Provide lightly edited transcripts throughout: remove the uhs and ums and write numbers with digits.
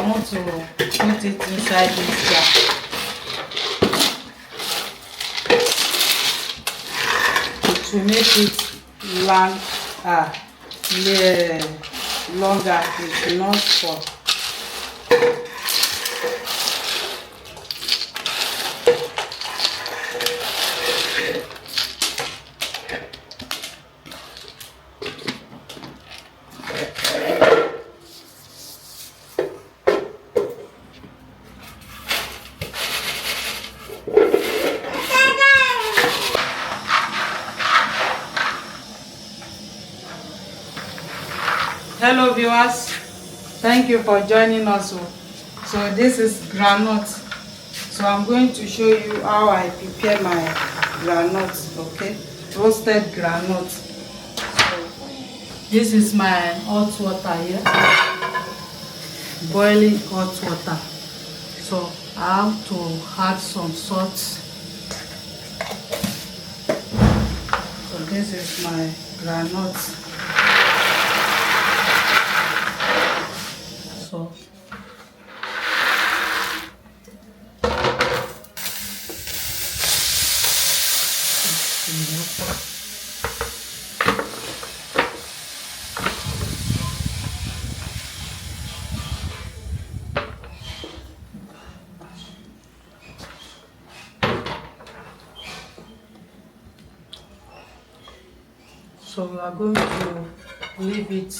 want to put it inside this jar to make it long, longer. It will not spoil. Hello viewers, thank you for joining us. So this is groundnut. So I'm going to show you how I prepare my groundnut, okay? Roasted groundnut. So this is my hot water here, boiling hot water. So I have to add some salt. So this is my groundnut. So we are going to leave it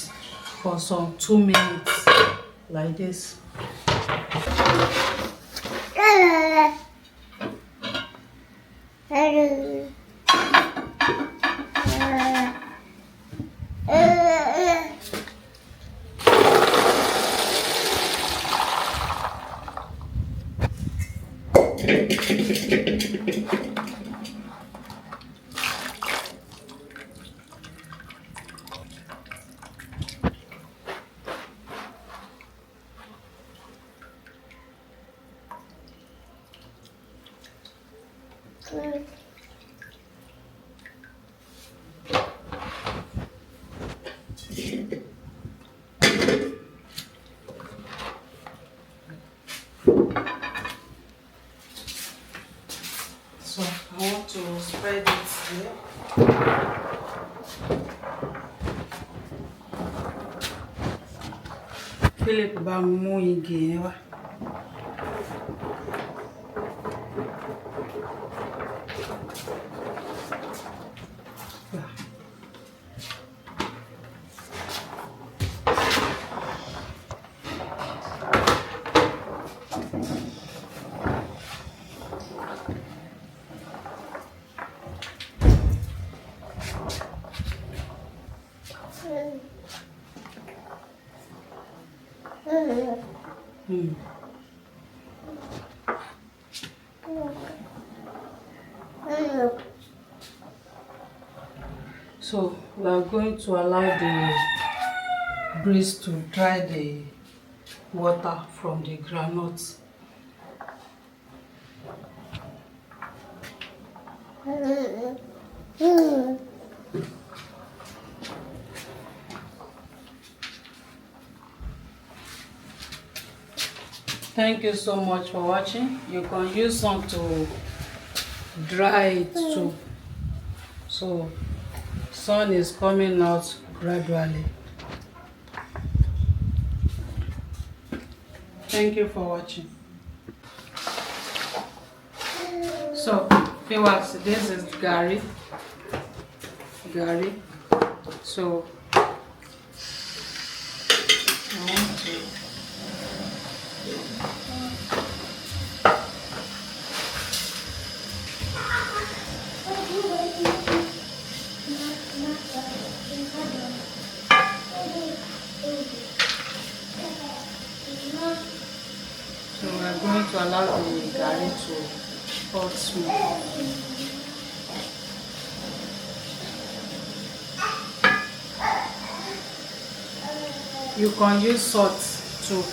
for some 2 minutes like this. So I want to spread it here. Philip ba mú igi yẹn wá. So we are going to allow the breeze to dry the water from the groundnuts. Thank you so much for watching. You can use some to dry it too. So sun is coming out gradually. Thank you for watching. So viewers, this is Gary. So I want to allow the garri to hot small. You can use salt too.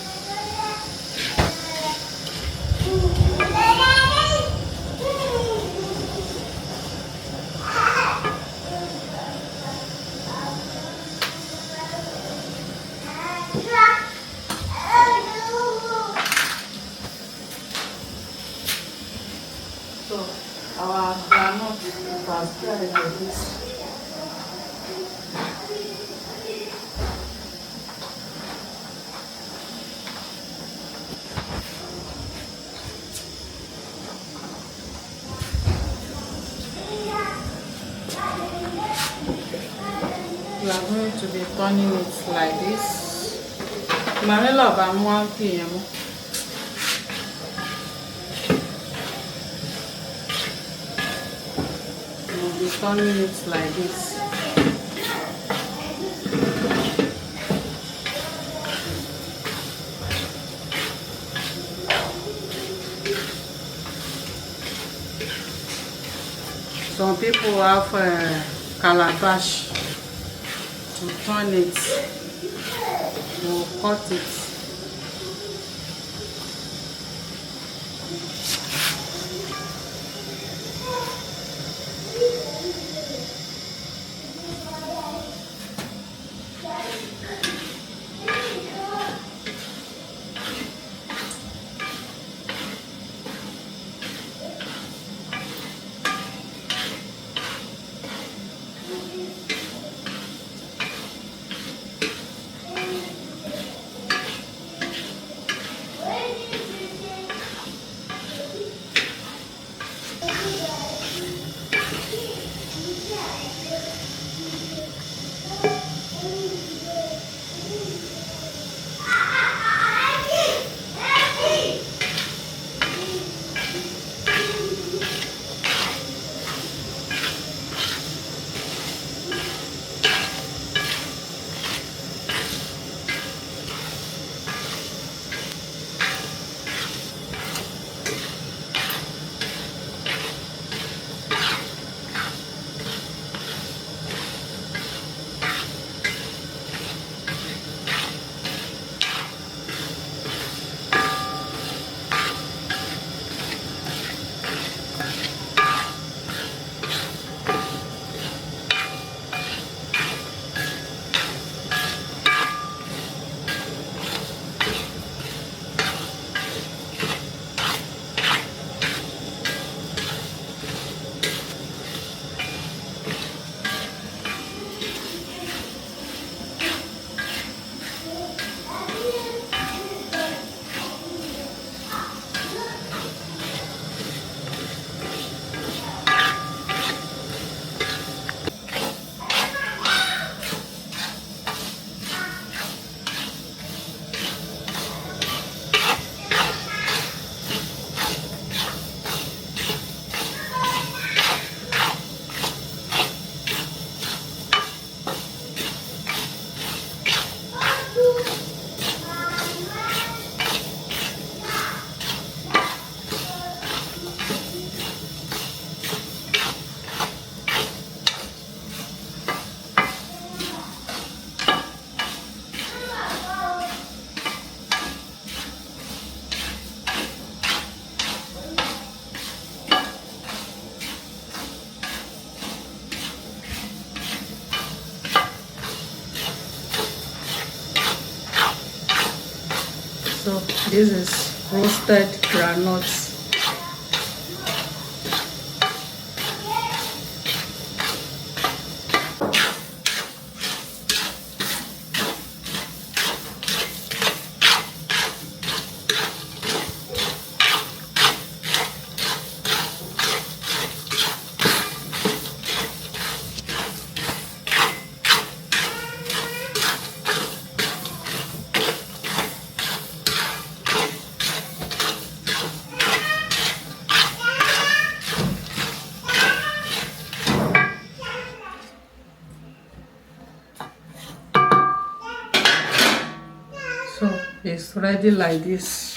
our groundnut has dried like this. We are going to be turning it like this. Manila by 1 p.m. We'll be turning it like this. Some people have calabash to turn it. We'll cut it. So this is roasted groundnuts. So it's ready like this.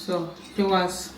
So viewers,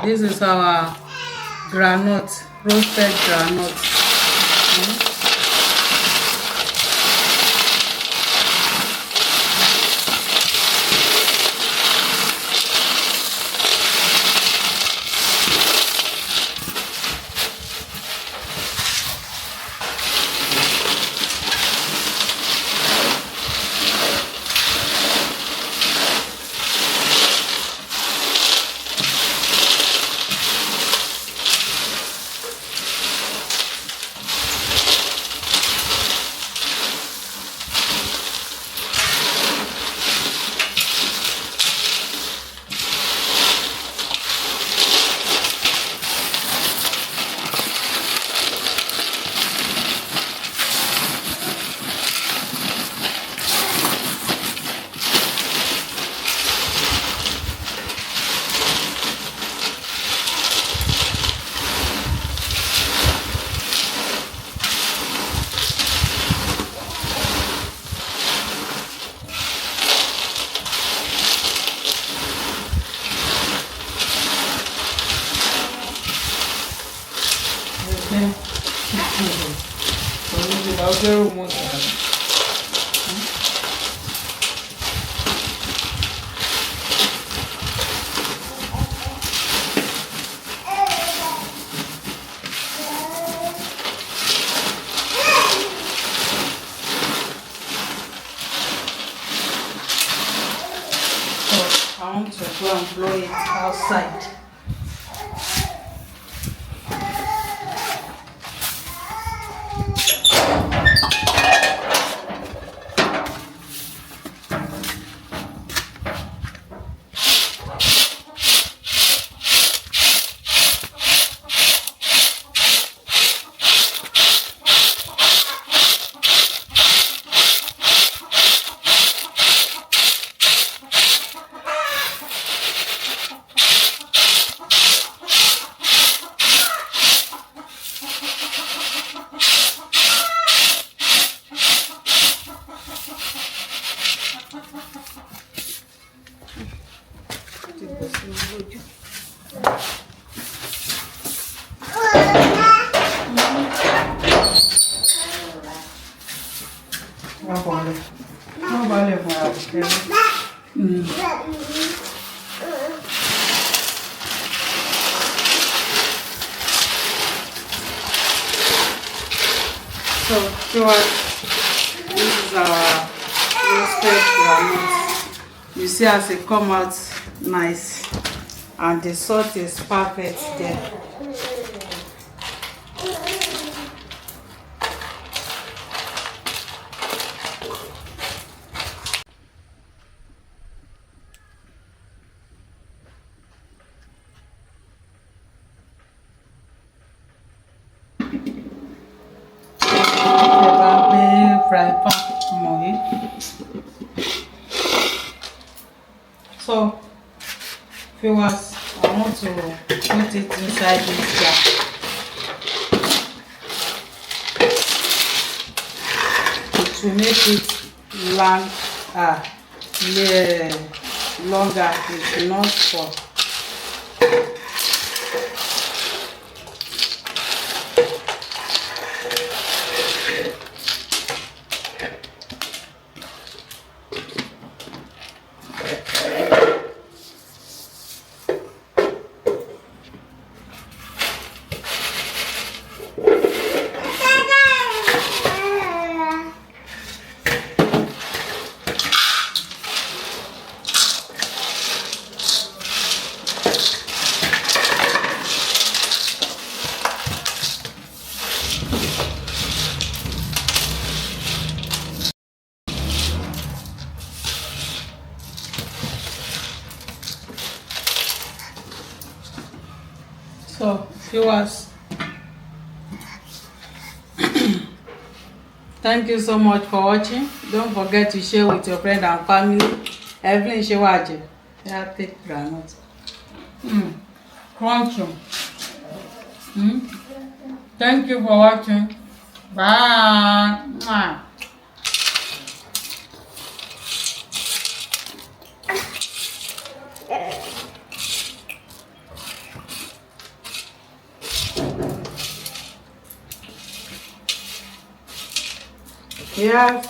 this is our groundnut, roasted groundnut. I want to go and blow it outside. So, this is our roasted groundnut. You see as it come out nice, and the salt is perfect there. Fry pan more. So, viewers, I want to put it inside this jar. It will make it longer. It will not fall. So, viewers, thank you so much for watching. Don't forget to share with your friend and family. Evelyn Shewaje. Yeah, take groundnut. Crunchy. Thank you for watching. Bye. Mwah. Yes.